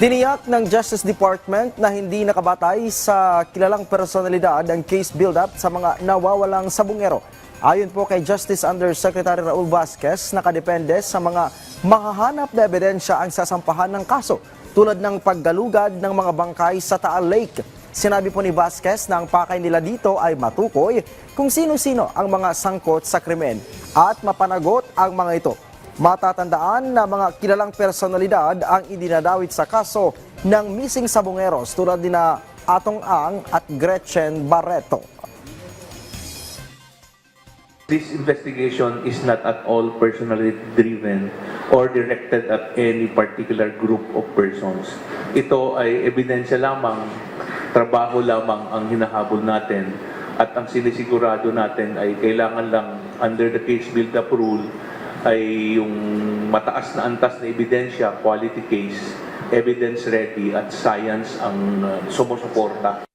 Tiniyak ng Justice Department na hindi nakabatay sa kilalang personalidad ang case build-up sa mga nawawalang sabungero. Ayon po kay Justice Undersecretary Raul Vasquez, nakadepende sa mga makahanap na ebidensya ang sasampahan ng kaso, tulad ng paggalugad ng mga bangkay sa Taal Lake. Sinabi po ni Vasquez na ang pakay nila dito ay matukoy kung sino-sino ang mga sangkot sa krimen at mapanagot ang mga ito. Matatandaan na mga kilalang personalidad ang idinadawit sa kaso ng missing sabongeros tulad ni na Atong Ang at Gretchen Barreto. This investigation is not at all personally driven or directed at any particular group of persons. Ito ay ebidensya lamang, trabaho lamang ang hinahabol natin at ang sinisigurado natin ay kailangan lang under the case build-up rule ay yung mataas na antas na ebidensya, quality case, evidence ready at science ang sumusuporta.